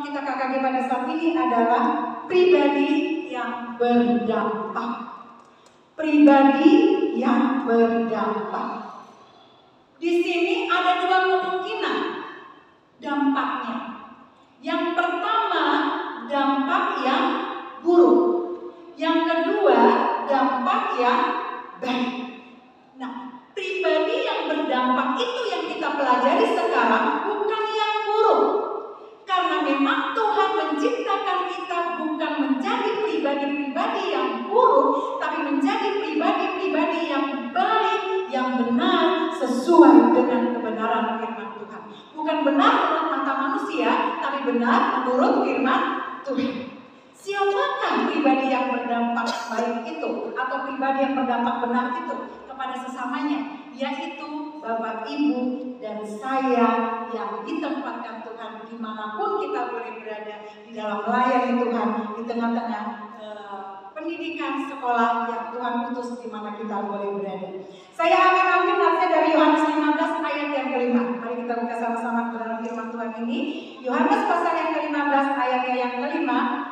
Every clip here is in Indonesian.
tema kita KKG pada saat ini adalah pribadi yang berdampak. Pribadi yang berdampak. Di sini ada dua kemungkinan dampaknya. Yang pertama, dampak yang buruk. Yang kedua, dampak yang baik. Nah, pribadi yang berdampak itu yang kita pelajari sekarang, bukan yang buruk. Karena memang Tuhan menciptakan kita bukan menjadi pribadi-pribadi yang buruk, tapi menjadi pribadi-pribadi yang baik, yang benar, sesuai dengan kebenaran firman Tuhan. Bukan benar menurut mata manusia, tapi benar menurut firman Tuhan. Siapakah pribadi yang berdampak baik itu, atau pribadi yang berdampak benar itu kepada sesamanya? Yaitu Bapak, Ibu, dan saya yang ditempatkan Tuhan dimanapun kita boleh berada, di dalam melayani Tuhan, di tengah-tengah pendidikan sekolah yang Tuhan utus di mana kita boleh berada. Saya akan ambil naskah dari Yohanes 15 ayat yang ke-5. Mari kita buka sama-sama dalam firman Tuhan ini. Yohanes pasal yang ke-15 ayatnya yang ke-5.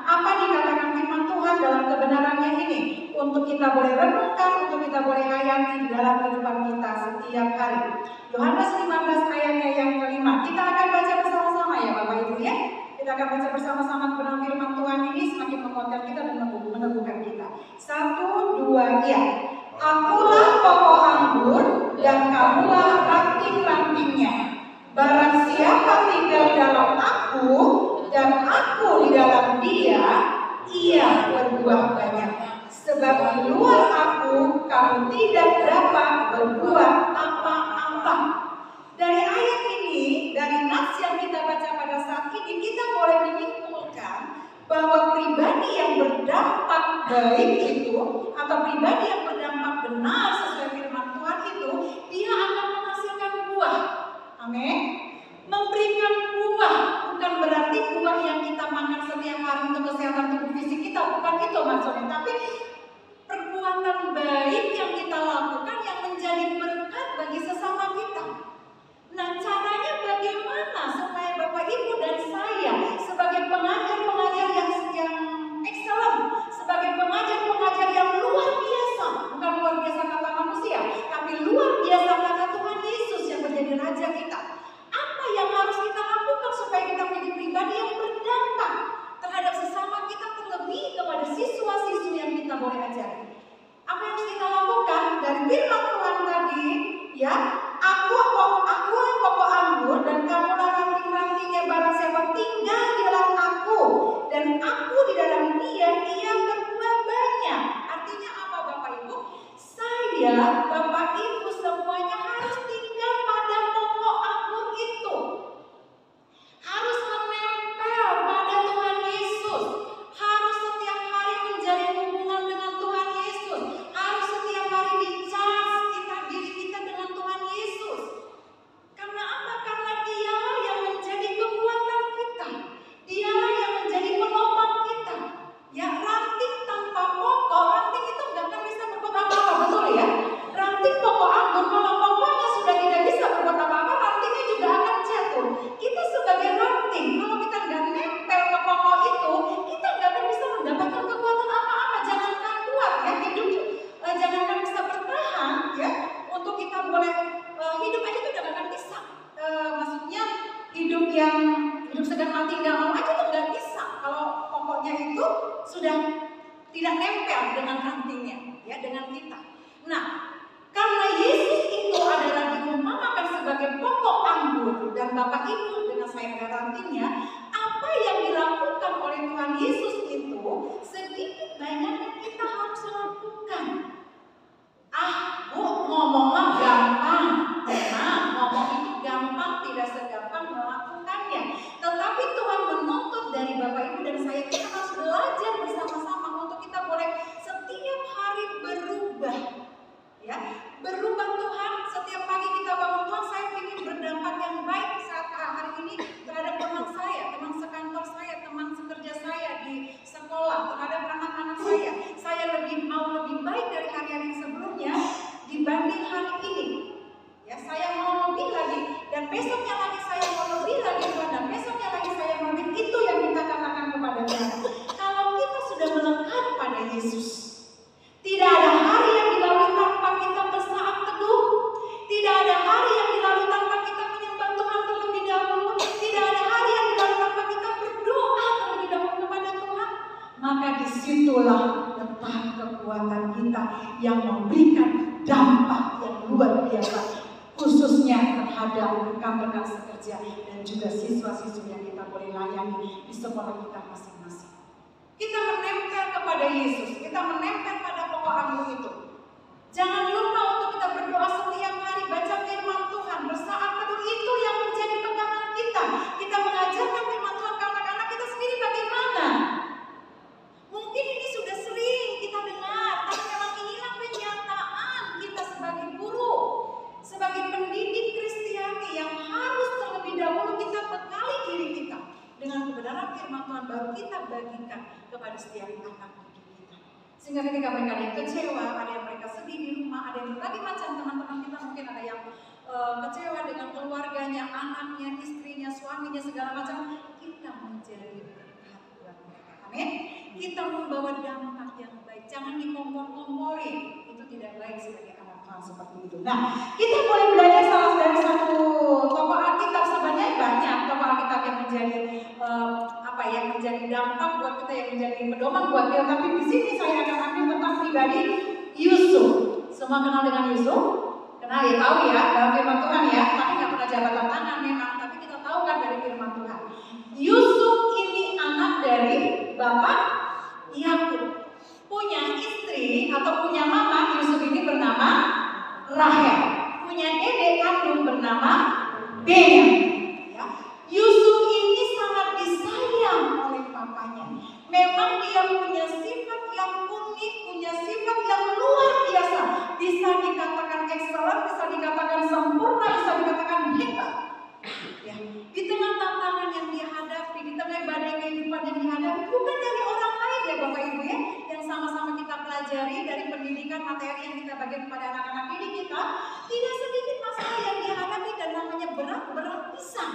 Apa dikatakan firman Tuhan dalam kebenarannya ini? Untuk kita boleh renungkan, untuk kita boleh hayati di dalam kehidupan kita setiap hari. Yohanes 15 ayatnya yang ke-5. Kita akan baca bersama-sama ya Bapak Ibu ya. Kita akan baca bersama-sama kebenaran firman Tuhan ini, semakin menguatkan kita dan meneguhkan kita. 1, 2, ya. Akulah pokok anggur dan kamulah ranting-rantingnya. Barang siapa tinggal dalam aku dan aku di dalam dia, ia berbuah banyak. Sebab di luar aku kamu tidak dapat berbuat apa-apa. Dari ayat ini, dari nats yang kita baca pada saat ini, kita boleh menyimpulkan bahwa pribadi yang berdampak baik itu, atau pribadi yang berdampak benar sesuai firman Tuhan itu, dia akan menghasilkan buah. Amin. Memberikan buah bukan berarti buah yang kita makan setiap hari untuk kesehatan tubuh fisik kita, bukan itu maksudnya, tapi perbuatan baik yang kita lakukan yang menjadi berkat bagi sesama kita. Nah, caranya bagaimana supaya Bapak, Ibu, dan saya sebagai pengajar-pengajar yang excellent, sebagai pengajar-pengajar yang luar biasa, bukan luar biasa kata manusia, tapi luar biasa kata Tuhan Yesus yang menjadi Raja kita. Apa yang harus kita lakukan supaya kita menjadi pribadi yang berdampak terhadap sesama kita, terlebih kepada siswa-siswi yang kita boleh ajari? Apa yang harus kita lakukan? Dari firman Tuhan tadi, ya, aku pokok anggur dan kamulah ranting-rantingnya. Barang siapa tinggal di dalam aku dan aku di dalam dia, ia berbuah banyak. Artinya apa Bapak Ibu? Saya, Bapak Ibu semuanya harus tinggal pada pokok anggur itu. Harus menempel pada Tuhan Yesus. Harus setiap hari menjalin hubungan dengan Tuhan Yesus. Harus setiap hari di-charge diri kita dengan Tuhan Yesus. Karena apa? Karena dialah yang menjadi kekuatan kita. Dialah yang menjadi penopang kita. Ya, ranting tanpa pokok, ranting itu nggak akan bisa berbuat apa-apa, betul ya? Ranting pokok anggur, kalau pokoknya sudah tidak bisa berbuat apa-apa, rantingnya juga akan jatuh. Kita sebagai ranting, kalau kita nggak nempel ke pokok itu, kita nggak akan bisa mendapatkan kekuatan apa-apa. Jangankan kuat ya, hidup, jangankan bisa bertahan ya, untuk kita boleh hidup aja itu nggak akan bisa. Maksudnya hidup sedang mati nggak mau aja tuh nggak bisa kalau pokoknya itu sudah tidak nempel dengan rantingnya ya, dengan kita. Nah, karena Yesus itu adalah diumpamakan sebagai pokok anggur dan Bapak Ibu dengan saya ada rantingnya, apa yang dilakukan oleh Tuhan Yesus itu sedikit banyaknya kita harus lakukan. Bu, ngomongnya gampang. Nah, ngomong itu gampang, tidak segampang melakukannya. Tetapi Tuhan menuntut dari Bapak Ibu dan saya, kita harus belajar bersama-sama untuk kita boleh setiap hari berubah. Ya, berubah Tuhan. Setiap pagi kita bangun, Tuhan, saya ingin berdampak yang baik saat hari ini terhadap teman saya. disitulah letak kekuatan kita yang memberikan dampak yang luar biasa, khususnya terhadap rekan-rekan sekerja dan juga siswa-siswa yang kita boleh layani di sekolah kita masing-masing. Kita menempel kepada Yesus, kita menempel pada pokok anggur itu. Jangan lupa untuk kita berdoa setiap hari, baca firman Tuhan, bersaat teduh, itu yang menjadi pegangan kita. Kita mengajarkan firman Tuhan ke anak-anak kita sendiri bagaimana. Mungkin ini sudah sering kita dengar, tapi memang inilah kenyataan kita sebagai guru, sebagai pendidik Kristiani yang harus terlebih dahulu kita bekali diri kita dengan kebenaran firman Tuhan, baru kita bagikan kepada setiap anak didik kita. Sehingga ketika mereka ada yang kecewa, ada yang mereka sedih di rumah, ada yang berbagai macam teman-teman kita, mungkin ada yang kecewa dengan keluarganya, anaknya, istrinya, suaminya, segala macam, kita menjadi berkat buat mereka. Amin. Kita membawa dampak yang baik, jangan dikompor-komporin, itu tidak baik sebagai anak Tuhan seperti itu. Nah, kita boleh belajar salah dari satu tokoh Alkitab, sebenarnya banyak tokoh Alkitab yang menjadi menjadi dampak buat kita, yang menjadi pedoman buat kita. Tapi di sini saya akan ambil tentang pribadi Yusuf. Semua kenal dengan Yusuf? Kenal ya, tahu ya, dalam firman Tuhan ya. Tapi nggak pernah jabatan tangan memang, tapi kita tahu kan dari firman Tuhan. Yusuf ini anak dari bapak Yakub, punya istri atau punya mama. Yusuf ini bernama Rahel, punya dedek kandung bernama Benyamin. Ya. Yusuf ini sangat disayang oleh papanya. Memang dia punya sifat yang unik, punya sifat yang luar biasa. Bisa dikatakan excellent, bisa dikatakan sempurna, bisa dikatakan hebat. Ya. Di tengah tantangan yang dia hadapi, di tengah badai kehidupan yang dihadapi, bukan dari orang lain ya Bapak Ibu ya, yang sama-sama kita pelajari dari pendidikan materi yang kita bagi kepada anak-anak didik kita, tidak sedikit masalah yang dihadapi dan namanya berat pisang.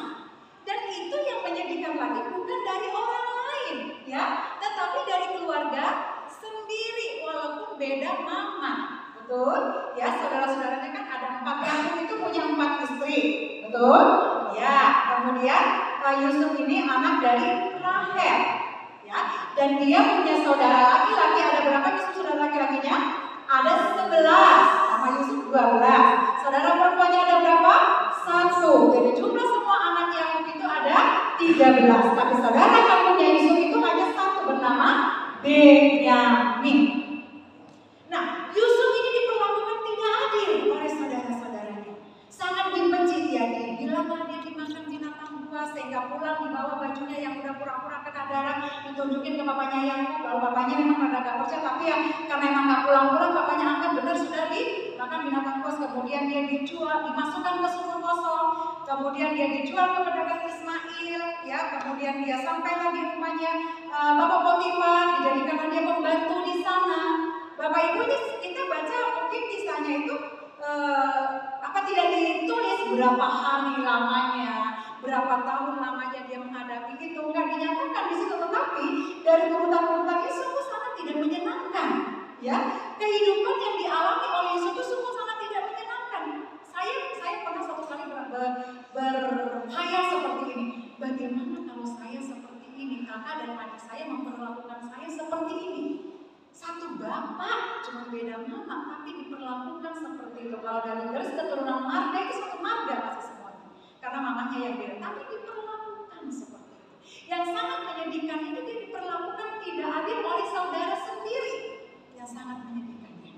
Dan itu yang menyedihkan lagi bukan dari orang lain ya, tetapi dari keluarga sendiri walaupun beda mama. Betul? Ya, saudara-saudaranya kan ada 4 kandung itu punya 4 istri. Betul? Ya, kemudian Yusuf ini anak dari Rahel. Ya, dan dia punya saudara laki-laki, ada berapa Yusuf saudara laki-lakinya? Ada 11, sama Yusuf 12. Saudara perempuannya ada berapa? 1. Jadi jumlah semua anak Yakub itu ada 13. Tapi saudara kandungnya Yusuf itu hanya 1, bernama Benyamin. Nah, Yusuf ini diperlakukan tidak adil oleh saudara-saudaranya. Sangat dibenci dia, dibilanglah dia dimakan binatang buas, sehingga pulang dibawa bajunya yang udah pura-pura kena darah, ditunjukin ke bapaknya Yakub. Lalu bapaknya memang rada gak percaya, tapi ya karena emang gak pulang-pulang, bapaknya anggap benar sudah dimakan binatang buas. Kemudian dia dijual, dimasukkan ke sumur kosong. Kemudian dia dijual ke pedagang Ismail, ya. Kemudian dia sampailah di rumahnya Bapak Potifar, dijadikan dia pembantu di sana. Bapak Ibu ini kita baca mungkin kisahnya itu tidak ditulis berapa hari lamanya, berapa tahun lamanya dia menghadapi itu, nggak dinyatakan di situ. Tetapi dari urutan-urutan itu sungguh sangat tidak menyenangkan, ya. Kehidupan yang dialami oleh Yesus itu sungguh sangat tidak menyenangkan. Saya pernah satu kali berkhayal seperti ini. Bagaimana kalau saya seperti ini, kakak dan adik saya memperlakukan saya seperti ini? Satu bapak, cuma beda mama, tapi diperlakukan seperti itu. Kalau dari garis keturunan marga itu satu marga masih semuanya, karena mamanya yang beda, tapi diperlakukan seperti itu. Yang sangat menyedihkan itu dia diperlakukan tidak adil oleh saudara sendiri, yang sangat menyedihkannya.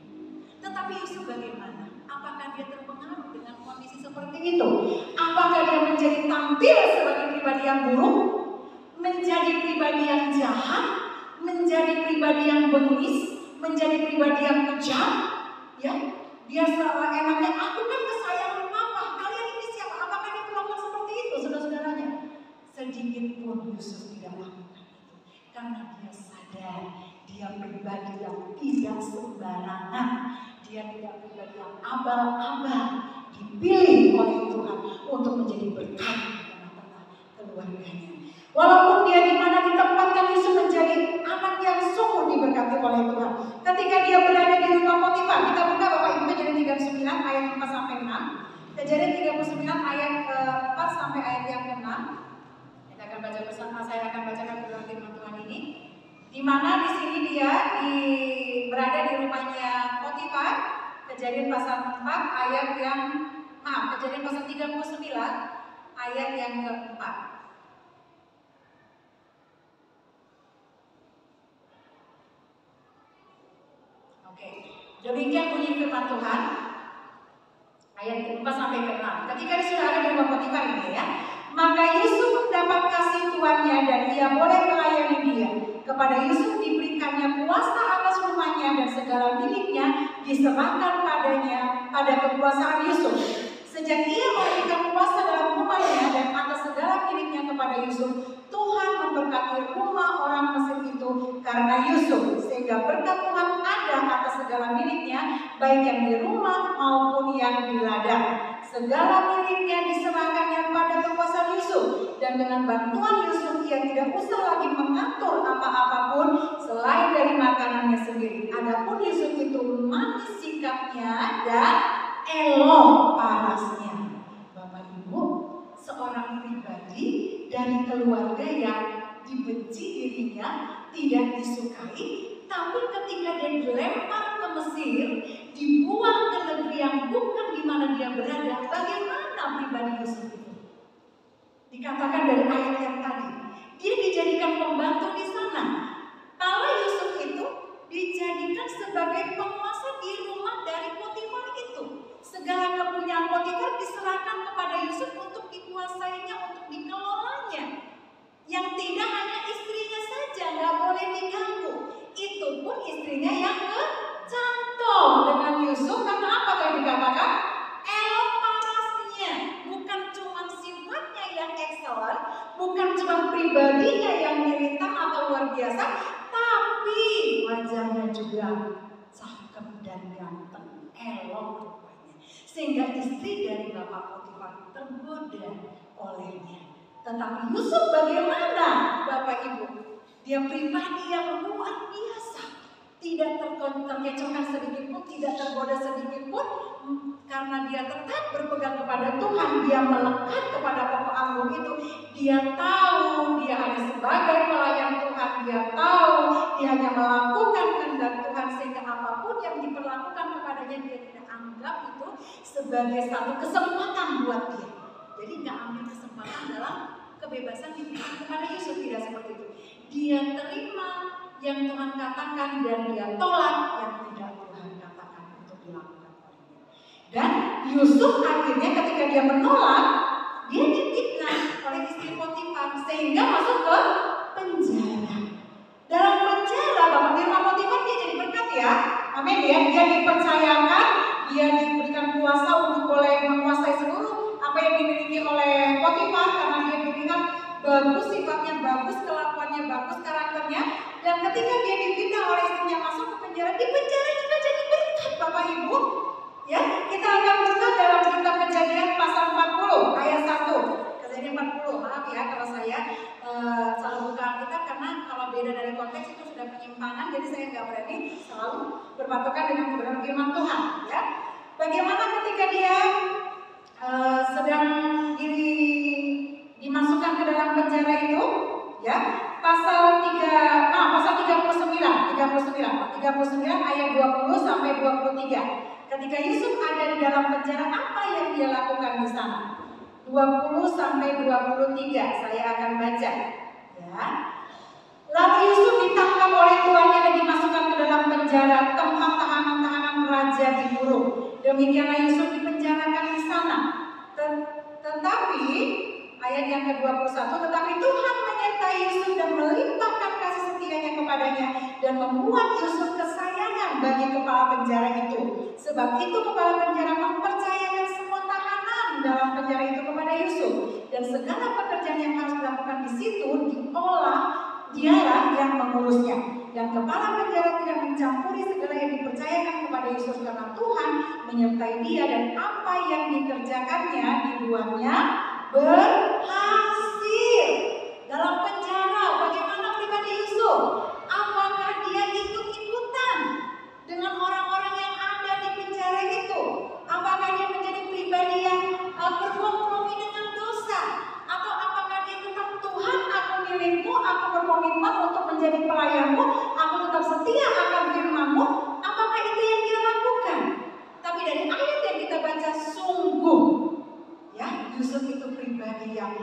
Tetapi Yusuf bagaimana? Apakah dia terpengaruh dengan kondisi seperti itu? Apakah dia menjadi tampil sebagai pribadi yang buruk, menjadi pribadi yang jahat, menjadi pribadi yang bengis, menjadi pribadi yang kejam? Ya, dia selalu enaknya, aku kan kesayangan papa, kalian ini siapa? Apakah dia melakukan seperti itu, saudara-saudaranya? Sedikit pun Yusuf tidak melakukan itu, karena dia sadar dia pribadi yang tidak sembarangan, dia tidak pribadi yang abal-abal, dipilih oleh Tuhan untuk menjadi berkat di tengah-tengah keluarganya. Walaupun dia di mana ditempatkan, Yusuf menjadi anak yang sungguh diberkati oleh Tuhan. Ketika dia berada di rumah Potifar, kita buka Bapak Ibu Kejadian 39 ayat 4 sampai 6. Kejadian 39 ayat 4 sampai ayat yang ke-6. Kita akan baca bersama, saya akan bacakan firman Tuhan ini. Di mana di sini dia berada di rumahnya Potifar. Kejadian pasal 4 ayat yang Kejadian pasal 39 ayat yang keempat. Oke, demikian bunyi firman Tuhan ayat 4 sampai ke 6. Ketika sudah ada di rumah Potifar ini ya, maka Yusuf mendapat kasih tuannya dan ia boleh melayani dia. Kepada Yusuf diberikannya kuasa atas rumahnya dan segala miliknya diserahkan padanya pada kekuasaan Yusuf. Sejak ia memberikan kuasa dalam rumahnya dan atas segala miliknya kepada Yusuf, Tuhan memberkati rumah orang Mesir itu karena Yusuf, sehingga berkat Tuhan ada atas segala miliknya, baik yang di rumah maupun yang di ladang. Segala miliknya diserahkannya pada kekuasaan Yusuf, dan dengan bantuan Yusuf ia tidak usah lagi mengatur apa-apapun selain dari makanannya sendiri. Adapun Yusuf itu manis sikapnya dan elok parasnya. Bapak Ibu, seorang pribadi dari keluarga yang dibenci dirinya, tidak disukai, tapi ketika dia dilempar ke Mesir, dibuang ke negeri yang bukan di mana dia berada, bagaimana pribadi Yusuf itu? Dikatakan dari ayat yang tadi, dia dijadikan pembantu di sana. Kalau Yusuf itu dijadikan sebagai penguasa di rumah dari Potifar itu. Segala kepunyaan Potifar diserahkan kepada Yusuf untuk dikuasainya, untuk dikelolanya. Yang tidak hanya istrinya saja, nggak boleh diganggu. Itu pun istrinya yang kecantol dengan Yusuf. Karena apa yang dikatakan? Elok parasnya. Bukan cuma sifatnya yang excellent, bukan cuma pribadinya yang militer atau luar biasa, tapi wajahnya juga cakep dan ganteng, elok rupanya. Sehingga istri dari Bapak Potifar tergoda olehnya. Tetapi Yusuf bagaimana Bapak Ibu? Dia pribadi yang luar biasa. Tidak terkecohkan sedikit pun, tidak tergoda sedikit pun. Karena dia tetap berpegang kepada Tuhan, dia melekat kepada pokok anggur itu. Dia tahu dia hanya sebagai pelayan Tuhan. Dia tahu dia hanya melakukan kehendak Tuhan. Sehingga apapun yang diperlakukan kepadanya, dia tidak anggap itu sebagai satu kesempatan buat dia. Jadi nggak ambil kesempatan dalam kebebasan diberikan kepada Yusuf, tidak seperti itu. Dia terima yang Tuhan katakan dan dia tolak yang tidak Tuhan katakan untuk dilakukan olehnya. Dan Yusuf akhirnya ketika dia menolak, dia difitnah oleh istri Potifar sehingga masuk ke penjara. Dalam penjara, Bapak di rumah Potifar dia jadi berkat ya. Amin ya. Dia dipercayakan, dia diberikan kuasa untuk boleh menguasai seluruh apa yang dimiliki oleh Potifar karena dia dilihat bagus sifatnya, bagus kelakuannya, bagus karakternya. Dan ketika dia difitnah oleh istrinya masuk ke penjara, di penjara juga jadi berkat Bapak Ibu. Ya, kita akan buka dalam kitab Kejadian pasal 40 ayat 1. Kejadian 40, maaf ya kalau saya selalu buka Alkitab karena kalau beda dari konteks itu sudah penyimpangan, jadi saya nggak berani selalu berpatokan dengan kebenaran firman Tuhan. Ya, bagaimana ketika dia sedang dimasukkan ke dalam penjara itu, ya, pasal 39 ayat 20 sampai 23. Ketika Yusuf ada di dalam penjara, apa yang dia lakukan di sana? 20 sampai 23 saya akan baca, ya. Lalu Yusuf ditangkap oleh tuannya dan dimasukkan ke dalam penjara, tempat tahanan-tahanan raja dikurung. Demikianlah Yusuf dipenjarakan di sana. Tetapi ayat yang ke-21, tetapi Tuhan menyertai Yusuf dan melimpahkan kasih setianya kepadanya dan membuat Yusuf kesayangan bagi kepala penjara itu. Sebab itu kepala penjara mempercayakan semua tahanan dalam penjara itu kepada Yusuf, dan segala pekerjaan yang harus dilakukan di situ diolah dialah yang mengurusnya. Dan kepala penjara tidak mencampuri segala yang dipercayakan kepada Yusuf karena Tuhan menyertai dia dan apa yang dikerjakannya di luarnya berhasil. Dalam penjara, bagaimana pribadi Yusuf? Apakah dia ikut-ikutan dengan orang-orang yang ada di penjara itu? Apakah dia menjadi pribadi yang berkompromi dengan dosa? Atau apakah dia tetap Tuhan, aku milikmu, aku berkomitmen untuk menjadi pelayanmu, aku tetap setia akan firman-mu. Apakah itu yang dia lakukan? Tapi dari ayat yang kita baca, sungguh ya, Yusuf itu pribadi yang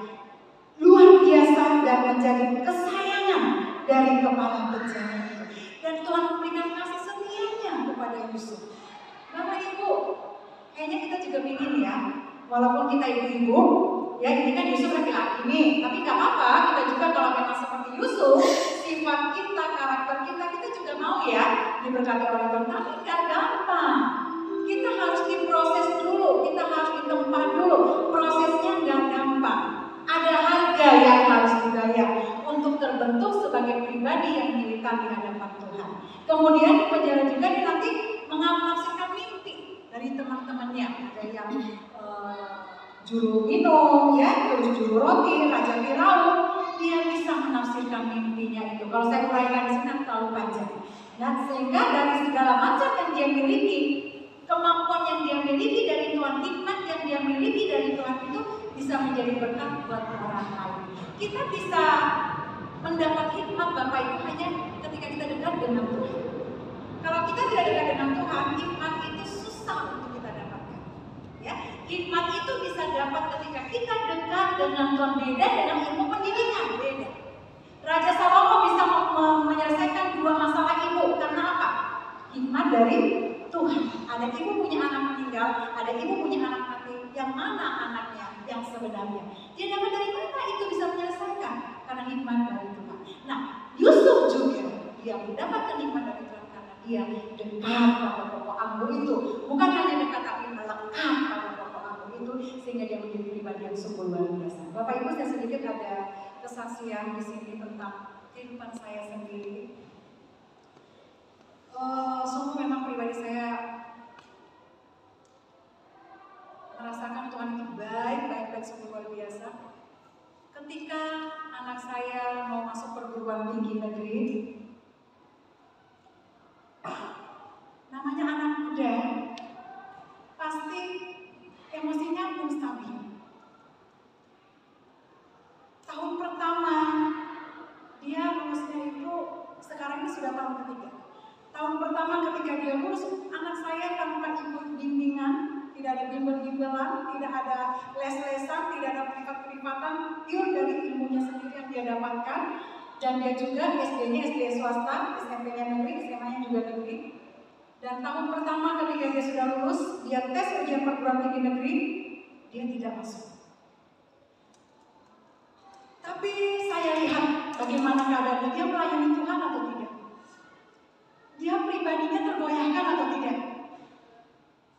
luar biasa dan menjadi kesayangan dari kepala penjara itu. Dan Tuhan memberikan kasih setianya kepada Yusuf. Bapak Ibu, kayaknya kita juga ingin ya, walaupun kita ibu-ibu, ya ini kan Yusuf laki-laki nih, tapi nggak apa-apa, kita juga kalau memang seperti Yusuf, sifat kita, karakter kita juga mau ya diberkati oleh Tuhan. Tapi nggak gampang. Kita harus diproses dulu, kita harus ditempa dulu. Prosesnya nggak gampang. Ada harga yang harus dibayar untuk terbentuk sebagai pribadi yang militan di hadapan Tuhan. Kemudian di penjara juga dia nanti menafsirkan mimpi dari teman-temannya, ada yang juru minum, ya, terus juru roti, Raja Firaun, dia bisa menafsirkan mimpinya itu. Kalau saya uraikan di sini terlalu panjang. Dan sehingga dari segala macam yang dia miliki, kemampuan yang dia miliki dari Tuhan, hikmat yang dia miliki dari Tuhan itu bisa menjadi berkat buat orang lain. Kita bisa mendapat hikmat Bapak Ibu hanya ketika kita dekat dengan Tuhan. Kalau kita tidak dekat dengan Tuhan, hikmat itu susah untuk kita dapatkan. Ya, hikmat itu bisa dapat ketika kita dekat dengan Tuhan, beda dengan ilmu pendidikan, beda. Raja Salomo bisa menyelesaikan 2 masalah ibu karena apa? Hikmat dari Tuhan. Ada ibu punya anak meninggal, ada ibu punya anak mati. Yang mana anaknya yang sebenarnya? Dia dapat dari mana itu bisa menyelesaikan? Karena hikmat dari Tuhan. Nah, Yusuf juga dia mendapatkan hikmat dari Tuhan karena dia dekat pada pokok anggur itu. Bukan hanya dekat tapi melekat pada pokok anggur itu sehingga dia menjadi pribadi yang sungguh luar biasa. Bapak Ibu, saya sedikit ada kesaksian di sini tentang kehidupan saya sendiri. Sungguh memang pribadi saya merasakan Tuhan itu baik sungguh luar biasa. Ketika anak saya mau masuk perguruan tinggi negeri, namanya anak muda, pasti emosinya belum stabil. Tahun pertama dia lulusnya itu sekarang ini sudah tahun ketiga. Tahun pertama ketika dia lulus, anak saya tanpa ikut bimbingan, tidak ada bimbel-bimbelan, tidak ada les-lesan, tidak ada privat-privatan, pure dari ilmunya sendiri yang dia dapatkan. Dan dia juga SD-nya SD swasta, SMP-nya negeri, SMA-nya juga negeri. Dan tahun pertama ketika dia sudah lulus, dia tes ujian perguruan tinggi negeri, dia tidak masuk. Tapi saya lihat bagaimana keadaannya, dia melayani Tuhan atau tidak. Dia pribadinya tergoyahkan atau tidak.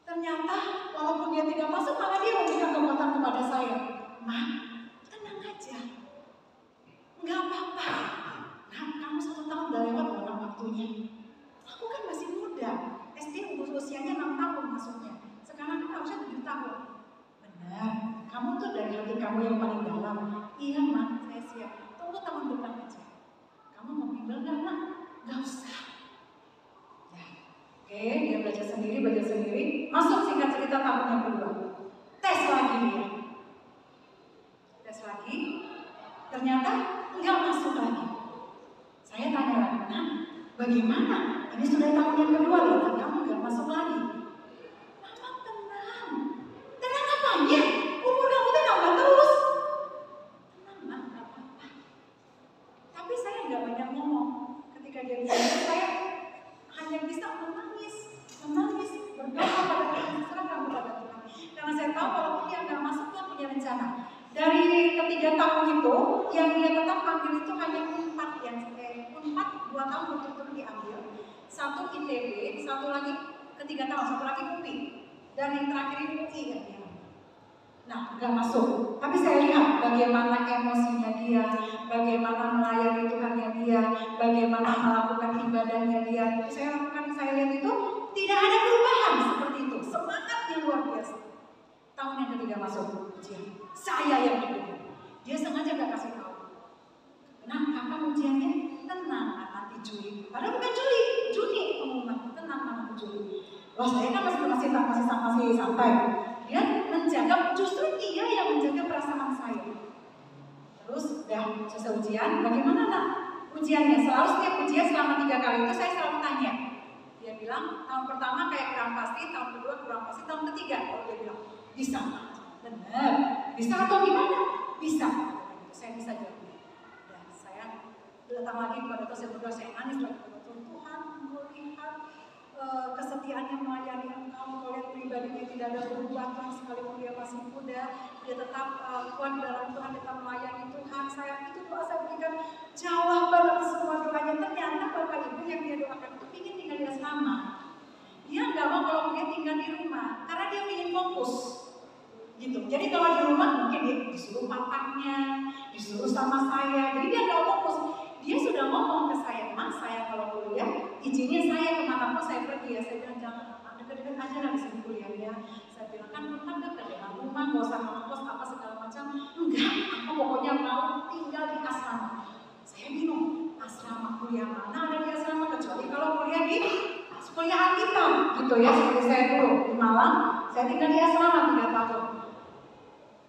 Ternyata walaupun dia tidak masuk, malah dia memberikan kekuatan kepada saya. Ma, tenang aja. Enggak apa-apa. Nah, kamu 1 tahun udah lewat dalam waktunya. Aku kan masih muda. SD usianya 6 tahun masuknya. Sekarang kan harusnya 7 tahun. Benar. Kamu tuh dari hati kamu yang paling dalam. Iya, Ma, saya siap. Tunggu tahun depan aja. Kamu mau bimbel nggak, Ma? Nggak usah. Oke, dia belajar sendiri. Masuk singkat cerita tahun yang kedua. Tes lagi dia. Tes lagi. Ternyata nggak masuk lagi. Saya tanya lagi, nah bagaimana? Ini sudah tahun yang kedua loh, kamu nggak masuk lagi. Mama tenang. Tenang apanya? Umur kamu tuh nambah terus. Tenang, Ma, nggak apa-apa. Tapi saya nggak banyak ngomong. Ketika dia bicara, saya hanya bisa menangis, berdoa pada Tuhan, serahkan kepada Tuhan. Karena saya tahu walaupun dia nggak masuk, Tuhan punya rencana. Dari ketiga tahun itu, yang dia tetap ambil itu hanya 2 tahun berturut-turut diambil. 1 ITB, 1 lagi ketiga tahun, 1 lagi UPI, dan yang terakhir ini UI kan dia. Nah, nggak masuk. Tapi saya lihat bagaimana emosinya dia, bagaimana melayani Tuhannya dia, bagaimana melakukan ibadahnya dia. Saya lihat itu tidak ada perubahan seperti itu. Semangatnya luar biasa. Tahun yang ketiga masuk ujian, saya yang dipilih. Dia sengaja nggak kasih tahu. Nah, kapan ujiannya? Tenang, nanti Juli. Padahal bukan Juni pengumuman. Tenang, nanti Juli. Wah, saya kan masih santai. Dia menjaga, justru dia yang menjaga perasaan saya. Terus udah selesai ujian, bagaimana nak? ujiannya. Selalu setiap ujian selama 3 kali itu saya selalu tanya. Dia bilang tahun pertama kayak kurang pasti, tahun kedua kurang pasti, tahun ketiga dia bilang bisa. Benar, bisa atau gimana? Bisa. Saya bisa jawab. Dan saya datang lagi kepada Tuhan, saya berdoa, saya nangis lagi kepada Tuhan, Engkau lihat kesetiaannya melayani Engkau, Engkau lihat pribadinya tidak ada berubah Tuhan, sekalipun dia masih muda, dia tetap kuat dalam Tuhan, tetap melayani Tuhan. Saya itu doa saya berikan jawaban atas semua doanya. Ternyata Bapak Ibu yang dia doakan itu ingin tinggal di asrama. Dia nggak mau kalau dia tinggal di rumah, karena dia ingin fokus. Gitu. Jadi kalau di rumah mungkin dia disuruh papanya, disuruh sama saya, jadi dia nggak fokus. Dia sudah ngomong ke saya, Mas, saya kalau kuliah, izinin saya kemanapun saya pergi ya. Saya bilang jangan, dekat-dekat aja lah di sini kuliah ya. Saya bilang kan dekat dengan rumah, gak usah ngekos apa segala macam. Enggak, aku pokoknya mau tinggal di asrama. Saya bingung, asrama kuliah mana ada di asrama kecuali kalau kuliah di kuliah Alkitab, gitu ya. Seperti saya dulu di Malang, saya tinggal di asrama 3 tahun.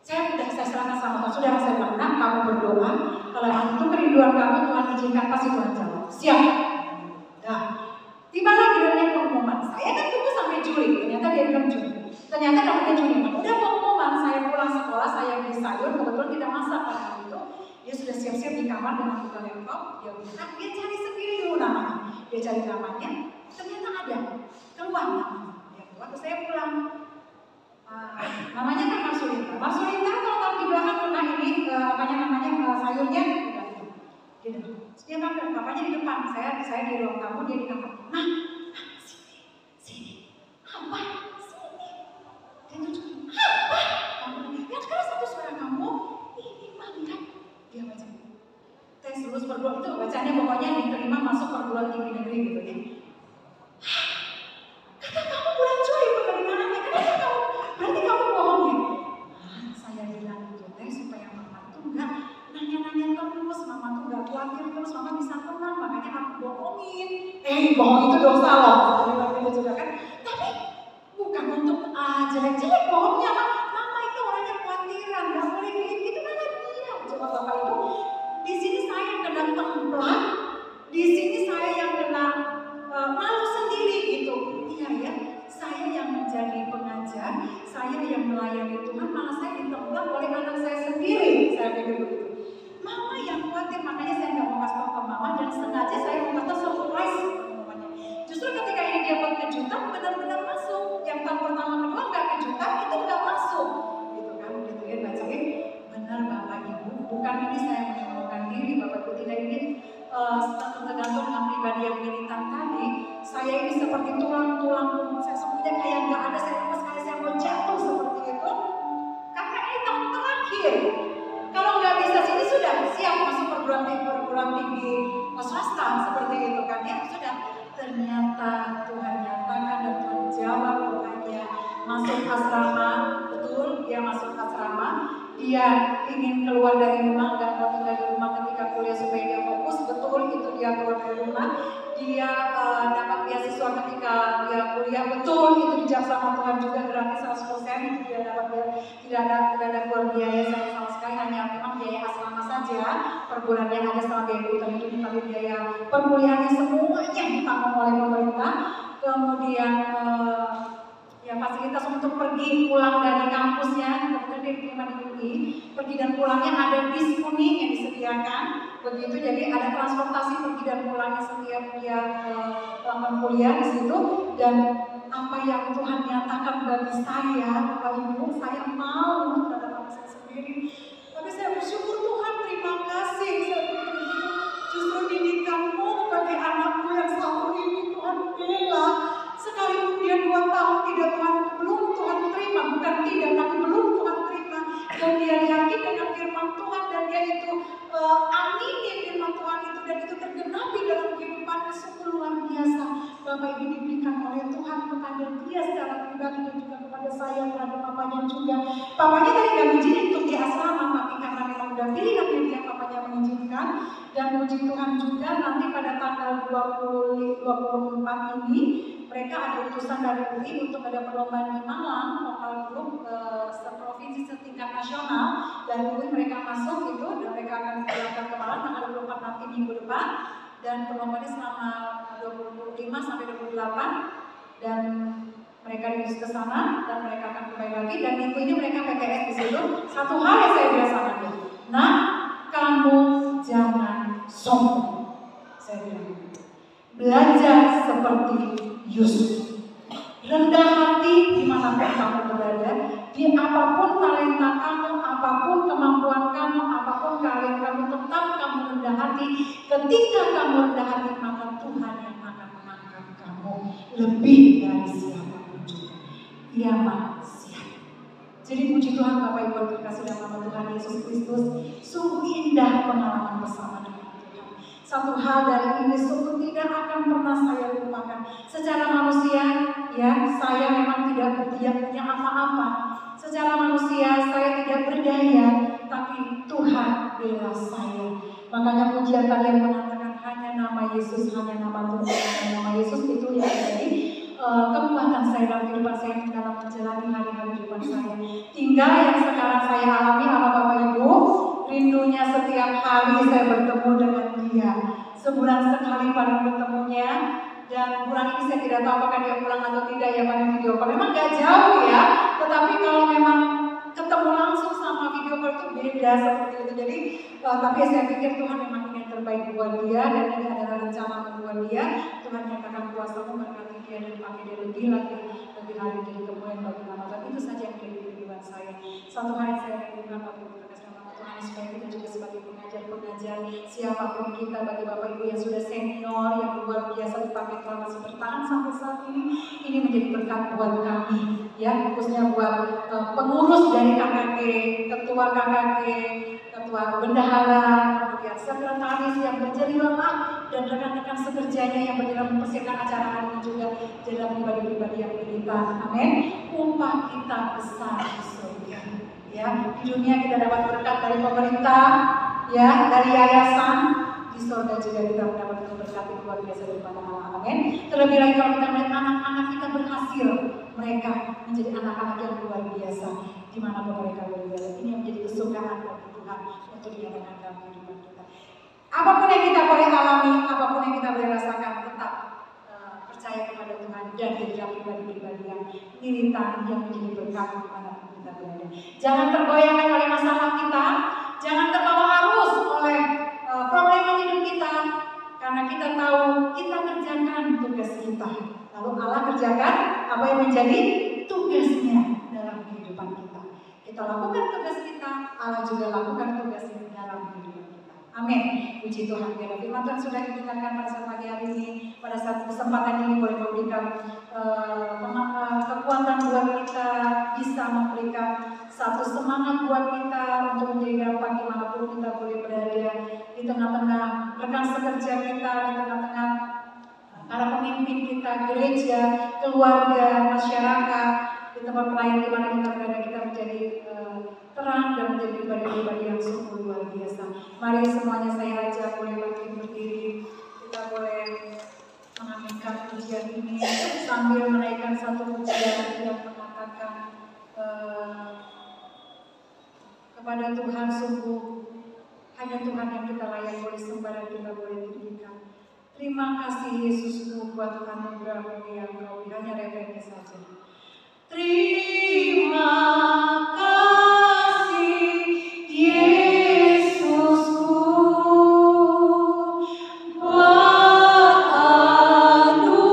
Saya serahkan sama Tuhan. Sudah saya bilang, nah, kamu berdoa, kalau itu kerinduan kamu Tuhan izinkan, pasti Tuhan jawab. Siap. Nah, tiba lagi dari pengumuman. Saya kan tunggu sampai Juli. Ternyata dia bilang Juli. Ternyata namanya Juli. Udah pengumuman, saya pulang sekolah, saya beli sayur, kebetulan tidak masak pada hari itu. Dia sudah siap-siap di kamar dengan buka laptop. Dia bilang, dia cari sendiri dulu namanya. Dia cari namanya. Ternyata ada. Keluar namanya. Dia keluar, terus saya pulang. Namanya kan Marsulita. Marsulita kalau tahu di belakang rumah ini sayurnya udah gitu. Dia kan bapaknya di depan, saya di ruang tamu, dia di kamar. Nah, sini. Apa? Sini. Dia tunjuk. Apa? Yang sekarang satu suara kamu ini mangkat. Dia baca. Tes lulus perguruan itu bacanya pokoknya diterima masuk perguruan tinggi negeri gitu ya. Kata kamu bulan Juli penerimaannya, kenapa kamu? Berarti kamu bohong ya? Saya bilang itu teh supaya mama tuh enggak nanya-nanya terus, mama tuh enggak khawatir terus, mama bisa tenang, makanya aku bohongin. Bohong itu dosa loh, itu juga kan. Tapi bukan untuk jelek-jelek bohongnya, mama itu orangnya khawatiran, nggak boleh gitu mana dia. Coba Bapak Ibu, di sini saya yang kena templak, di sini saya yang kena malu sendiri gitu. Iya ya, saya yang menjadi pengajar, saya yang melayani Tuhan, malah saya ditembak oleh anak saya sendiri. Saya pikir begitu. Mama yang khawatir, makanya saya nggak mau kasih tahu ke mama dan sengaja saya mau kasih surprise pengumumannya. Justru ketika ini dia buat kejutan, benar-benar masuk. Yang tahun pertama kedua nggak kejutan, itu nggak masuk. Gitu kan, gitu ya bacain. Benar Bapak Ibu, bukan ini saya menyombongkan diri, Bapak Ibu tidak ingin tergantung dengan pribadi yang militan tadi. Saya ini seperti tulang-tulang saya semuanya kayak nggak ada, saya lemas sekali, saya mau jatuh seperti itu. Karena ini tahun terakhir. Kalau nggak bisa sini sudah siap masuk perguruan tinggi swasta seperti itu kan ya sudah. Ternyata Tuhan nyatakan dan Tuhan jawab doanya. Masuk asrama, betul dia masuk asrama. Dia ingin keluar dari rumah, nggak mau tinggal di rumah ketika kuliah supaya dia fokus. Betul itu dia keluar dari rumah. Dia dapat beasiswa ketika dia kuliah. Betul itu dijawab sama Tuhan juga gratis 100%. Itu dia dapat tidak ada keluar biaya sama sekali, hanya memang biaya asrama saja per bulannya ada sama biaya utang itu dikali biaya perkuliahannya semuanya ditanggung oleh pemerintah. Kemudian ya fasilitas untuk pergi pulang dari kampusnya, kemudian dia diterima di UI, pergi dan pulangnya ada bis kuning yang disediakan, begitu. Jadi ada transportasi pergi dan pulangnya setiap dia melakukan kuliah di situ. Dan apa yang Tuhan nyatakan bagi saya, Bapak Ibu, saya mau terhadap anak saya sendiri. Tapi saya bersyukur Tuhan, terima kasih. Saya bersyukur justru didikanmu bagi anakku yang satu ini Tuhan bela. Sekalipun dia 2 tahun tidak belum Tuhan terima, bukan tidak, tapi belum Tuhan terima. Dan dia yakin dengan firman Tuhan dan dia itu amini firman Tuhan itu dan itu tergenapi dalam kehidupannya. Sungguh luar biasa. Bapak Ibu diberikan oleh Tuhan kepada dia secara pribadi dan juga kepada saya terhadap papanya juga. Papanya tadi nggak izinin untuk di asrama, tapi karena memang udah pilihannya dia, papanya mengizinkan. Dan puji Tuhan juga nanti pada tanggal 24 ini mereka ada utusan dari UI untuk ada perlombaan di Malang, lokal grup seprovinsi setingkat nasional. Dari UI mereka masuk itu dan mereka akan berangkat ke Malang tanggal 24 rapat nanti minggu depan, dan pengumumannya selama 25 sampai 28, dan mereka diutus ke sana dan mereka akan kembali lagi, dan minggu ini mereka PTS di situ. Satu hal yang saya bilang sama dia, nah kamu jangan sombong, saya bilang. Belajar seperti Yusuf, rendah hati dimanapun kamu berada, di apapun talenta kamu, apapun kemampuan kamu, apapun keahlian kamu, tetap kamu rendah hati. Ketika kamu rendah hati, maka Tuhan yang akan mengangkat kamu lebih dari siapapun juga. Ia manusia. Jadi puji Tuhan Bapak Ibu terkasih dalam nama Tuhan Yesus Kristus, sungguh indah pengalaman bersama dengan Tuhan. Satu hal dari ini sungguh tidak akan pernah saya lupakan. Secara manusia, ya, saya memang tidak punya apa-apa. Secara manusia saya tidak berdaya, tapi Tuhan bela saya. Makanya pujian tadi yang mengatakan hanya nama Yesus, hanya nama Tuhan, hanya nama Yesus itu yang menjadi kekuatan saya dalam kehidupan saya dalam menjalani hari-hari kehidupan saya. Tinggal yang sekarang saya alami apa Bapak Ibu? Rindunya setiap hari saya bertemu dengan dia. Sebulan sekali paling bertemunya, dan bulan ini saya tidak tahu apakah dia pulang atau tidak ya pada video call. Memang gak jauh ya, tetapi kalau memang ketemu langsung sama video call itu beda seperti itu. Jadi tapi saya pikir Tuhan memang ini yang terbaik buat dia, dan ini adalah rencana buat dia. Tuhan nyatakan kuasa memberkati dia dan pakai dia lebih lagi hari jadi kemuliaan bagi nama Tuhan. Itu saja yang menjadi kehidupan saya. Satu hal yang saya rindukan Bapak Ibu terkasih nama Tuhan, supaya kita juga sebagai pengajar siapapun kita, bagi Bapak Ibu yang sudah senior, yang luar biasa dipakai Tuhan masih bertahan sampai saat ini menjadi berkat buat kami, ya, khususnya buat pengurus dari KKG, ketua KKG, ketua bendahara, kemudian sekretaris yang berjeri lemak, dan rekan-rekan sekerjanya yang berjalan mempersiapkan acara hari ini juga jadi pribadi-pribadi yang militan. Amin. Upah kita besar di surga. Ya, di dunia kita dapat berkat dari pemerintah, ya, dari yayasan. Di surga juga kita mendapatkan berkat yang luar biasa daripada Allah. Amin. Terlebih lagi kalau kita melihat anak-anak kita berhasil, mereka menjadi anak-anak yang luar biasa dimanapun mereka berada. Ini yang menjadi kesukaan bagi Tuhan untuk dinyatakan dalam kehidupan kita. Apapun yang kita boleh alami, apapun yang kita boleh rasakan, tetap percaya kepada Tuhan dan jadi pribadi-pribadi yang militan yang menjadi berkat dimanapun kita berada. Jangan tergoyahkan oleh masalah kita, jangan terbawa arus oleh problem hidup kita, karena kita tahu kita kerjakan tugas kita. Lalu Allah kerjakan apa yang menjadi tugasnya dalam kehidupan kita. Kita lakukan tugas kita, Allah juga lakukan tugasnya dalam kehidupan kita. Amin. Puji Tuhan. Biarlah firman Tuhan sudah didengarkan pada saat pagi hari ini. Pada saat kesempatan ini boleh memberikan kekuatan buat kita, bisa memberikan satu semangat buat kita untuk menjadi gampang dimanapun kita boleh berada, di tengah-tengah rekan sekerja kita, di tengah-tengah para pemimpin kita, gereja, keluarga, masyarakat, di tempat pelayan di mana kita berada, kita menjadi terang dan menjadi pribadi-pribadi yang sungguh luar biasa. Mari semuanya saya ajak boleh berdiri, kita boleh mengaminkan pujian ini sambil menaikkan satu pujian yang mengatakan kepada Tuhan, sungguh hanya Tuhan yang kita layak boleh sembah dan kita boleh tinggikan. Terima kasih Yesusku buat anugerah-Mu yang Kau beri, hanya refrenya saja. Terima kasih Yesusku buat anugerah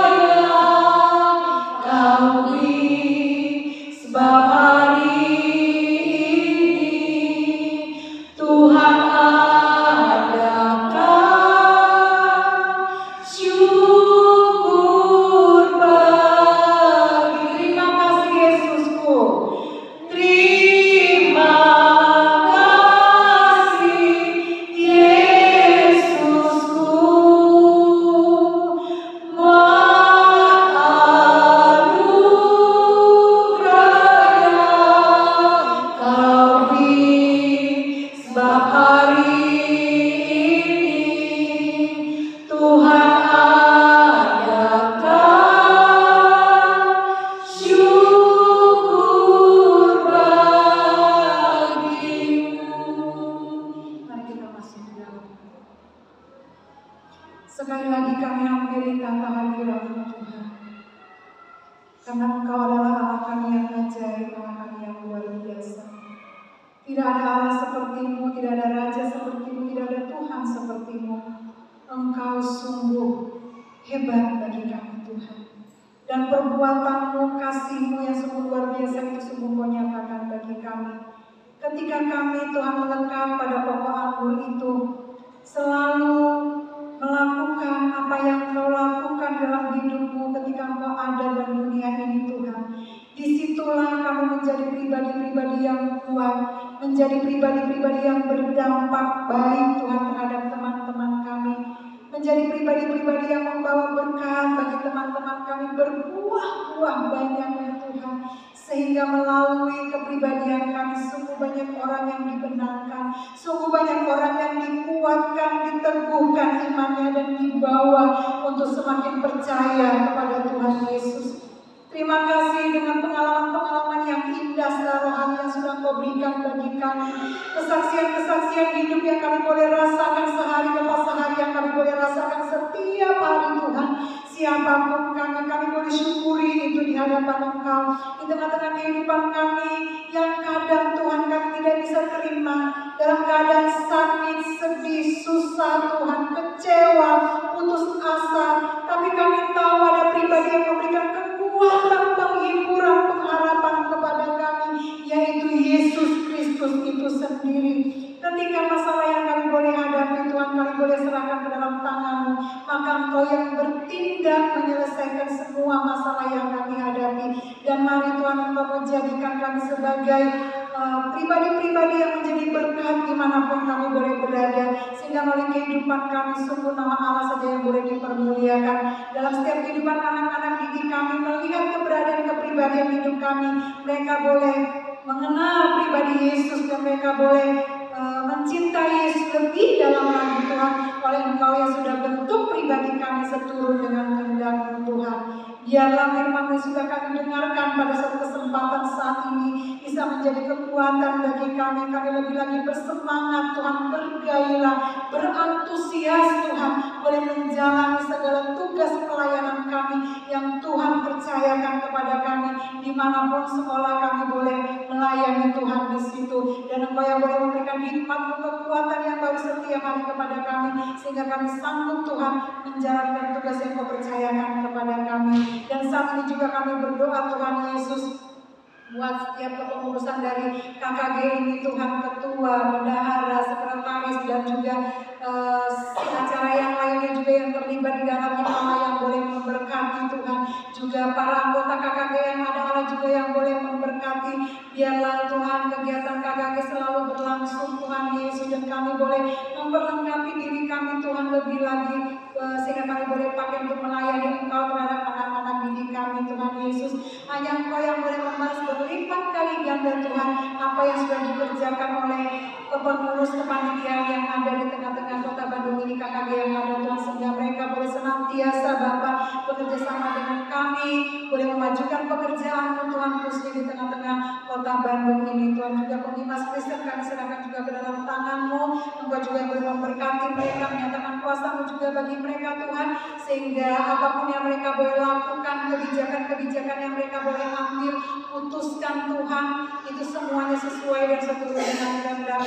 yang Kau beri, sebab hari ini Tuhan syukur bagi. Terima kasih Sekali lagi kami hampiri tata hadirat-Mu Tuhan. Karena Engkau adalah Allah kami yang ajaib, Allah kami yang luar biasa. Tidak ada Allah seperti-Mu, tidak ada Raja seperti-Mu, tidak ada Tuhan seperti-Mu. Engkau sungguh hebat bagi kami Tuhan. Dan perbuatan-Mu, kasih-Mu yang sungguh luar biasa itu sungguh Kau nyatakan bagi kami. Ketika kami Tuhan melekat pada pokok anggur itu, selalu melakukan apa yang Kau lakukan dalam hidup-Mu ketika Engkau ada dalam dunia ini Tuhan. Disitulah kami menjadi pribadi-pribadi yang kuat, menjadi pribadi-pribadi yang berdampak baik Tuhan terhadap teman-teman kami, menjadi pribadi-pribadi yang membawa berkat bagi teman-teman kami, berbuah-buah banyaknya Tuhan, sehingga melalui kepribadian kami sungguh banyak orang yang dibenarkan, sungguh banyak orang yang dikuatkan, diteguhkan imannya dan dibawa untuk semakin percaya kepada Tuhan Yesus. Terima kasih dengan pengalaman-pengalaman yang indah secara rohani yang sudah Kau berikan bagi kami. Kesaksian-kesaksian hidup yang kami boleh rasakan sehari lepas sehari, yang kami boleh rasakan setiap hari Tuhan. Siapapun kami boleh syukuri itu di hadapan Engkau. Di tengah-tengah kehidupan kami yang kadang Tuhan kami tidak bisa terima, dalam keadaan sakit, sedih, susah Tuhan, kecewa, putus asa. Tapi kami tahu ada pribadi yang memberikan kekuatan, penghiburan, pengharapan kepada kami, yaitu Yesus Kristus itu sendiri. Ketika masalah yang kami boleh hadapi Tuhan, kami boleh serahkan ke dalam tangan-Mu, maka Engkau yang bertindak menyelesaikan semua masalah yang kami hadapi. Dan mari Tuhan Engkau menjadikan kami sebagai pribadi-pribadi yang menjadi berkat dimanapun kami boleh berada, sehingga melalui kehidupan kami sungguh nama Allah saja yang boleh dipermuliakan. Dalam setiap kehidupan anak-anak didik kami, melihat keberadaan kepribadian hidup kami, mereka boleh mengenal pribadi Yesus dan mereka boleh mencintai Yesus lebih dalam lagi Tuhan, oleh Engkau yang sudah bentuk pribadi kami seturut dengan kehendak-Mu Tuhan. Biarlah firman yang sudah kami dengarkan pada satu kesempatan saat ini bisa menjadi kekuatan bagi kami. Kami lebih lagi bersemangat Tuhan, bergairah, berantusias Tuhan, boleh menjalani segala tugas pelayanan kami yang Tuhan percayakan kepada kami. Dimanapun sekolah kami boleh melayani Tuhan di situ, dan Engkau yang boleh memberikan hikmat-Mu, kekuatan yang baru setiap hari kepada kami, sehingga kami sanggup Tuhan menjalankan tugas yang Kau percayakan kepada kami. Dan saat ini juga kami berdoa Tuhan Yesus, buat setiap kepengurusan dari KKG ini Tuhan, ketua, bendahara, sekretaris, dan juga acara yang lainnya juga yang terlibat di dalamnya, Allah yang boleh memberkati Tuhan. Juga para anggota KKG yang ada, Allah juga yang boleh memberkati. Biarlah Tuhan kegiatan KKG selalu berlangsung Tuhan Yesus, dan kami boleh memperlengkapi diri kami Tuhan lebih lagi, sehingga kami boleh pakai untuk melayani Engkau terhadap anak-anak didik kami Tuhan Yesus. Hanya Engkau yang boleh membalas berlipat kali ganda Tuhan apa yang sudah dikerjakan oleh pengurus kepanitiaan yang ada di tengah-tengah kota Bandung ini, KKG yang ada Tuhan, sehingga mereka boleh senantiasa Bapak bekerja sama dengan kami, boleh memajukan pekerjaan-Mu Tuhan, khususnya di tengah-tengah kota Bandung ini Tuhan. Juga Pengimas Kristen kami serahkan juga ke dalam tangan-Mu. Engkau juga yang boleh memberkati mereka, menyatakan kuasa-Mu juga bagi mereka Tuhan, sehingga apapun yang mereka boleh lakukan, kebijakan-kebijakan yang mereka boleh ambil, putuskan Tuhan, itu semuanya sesuai dan seturut dengan kehendak